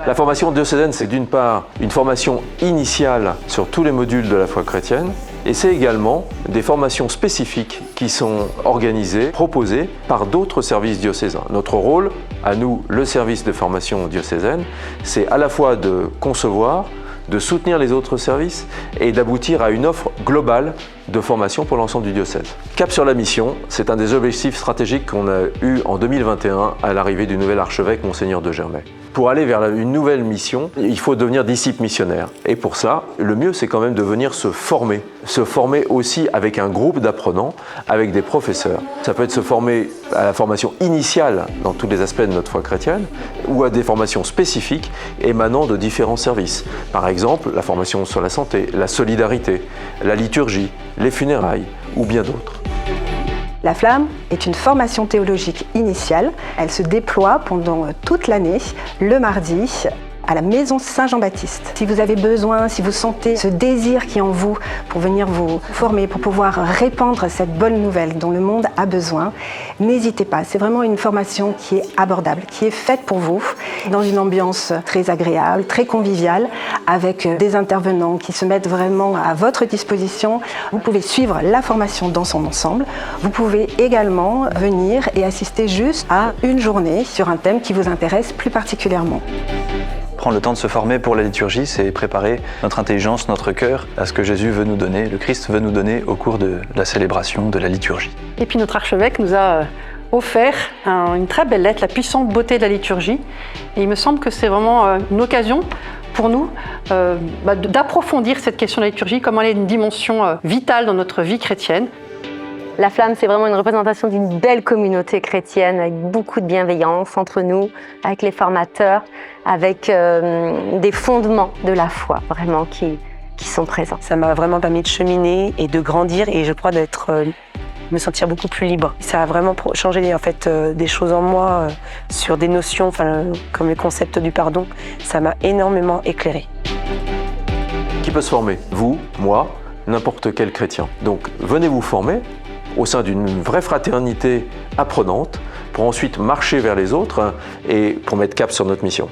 La formation diocésaine, c'est d'une part une formation initiale sur tous les modules de la foi chrétienne, et c'est également des formations spécifiques qui sont organisées, proposées par d'autres services diocésains. Notre rôle, à nous, le service de formation diocésaine, c'est à la fois de concevoir, de soutenir les autres services et d'aboutir à une offre globale de formation pour l'ensemble du diocèse. Cap sur la mission, c'est un des objectifs stratégiques qu'on a eu en 2021 à l'arrivée du nouvel archevêque, Monseigneur de Germay. Pour aller vers une nouvelle mission, il faut devenir disciple missionnaire. Et pour ça, le mieux, c'est quand même de venir se former aussi avec un groupe d'apprenants, avec des professeurs. Ça peut être se former à la formation initiale dans tous les aspects de notre foi chrétienne, ou à des formations spécifiques émanant de différents services. Par exemple, la formation sur la santé, la solidarité, la liturgie, les funérailles ou bien d'autres. La Flamme est une formation théologique initiale. Elle se déploie pendant toute l'année, le mardi, à la maison Saint-Jean-Baptiste. Si vous avez besoin, si vous sentez ce désir qui est en vous pour venir vous former, pour pouvoir répandre cette bonne nouvelle dont le monde a besoin, n'hésitez pas. C'est vraiment une formation qui est abordable, qui est faite pour vous, dans une ambiance très agréable, très conviviale, avec des intervenants qui se mettent vraiment à votre disposition. Vous pouvez suivre la formation dans son ensemble. Vous pouvez également venir et assister juste à une journée sur un thème qui vous intéresse plus particulièrement. Prendre le temps de se former pour la liturgie, c'est préparer notre intelligence, notre cœur à ce que Jésus veut nous donner, le Christ veut nous donner au cours de la célébration de la liturgie. Et puis notre archevêque nous a offert une très belle lettre, La puissante beauté de la liturgie. Et il me semble que c'est vraiment une occasion pour nous d'approfondir cette question de la liturgie, comme elle est une dimension vitale dans notre vie chrétienne. La Flamme, c'est vraiment une représentation d'une belle communauté chrétienne avec beaucoup de bienveillance entre nous, avec les formateurs, avec des fondements de la foi vraiment qui sont présents. Ça m'a vraiment permis de cheminer et de grandir et je crois me sentir beaucoup plus libre. Ça a vraiment changé en fait des choses en moi sur des notions comme le concept du pardon. Ça m'a énormément éclairé. Qui peut se former? Vous, moi, n'importe quel chrétien. Donc venez vous former au sein d'une vraie fraternité apprenante pour ensuite marcher vers les autres et pour mettre cap sur notre mission.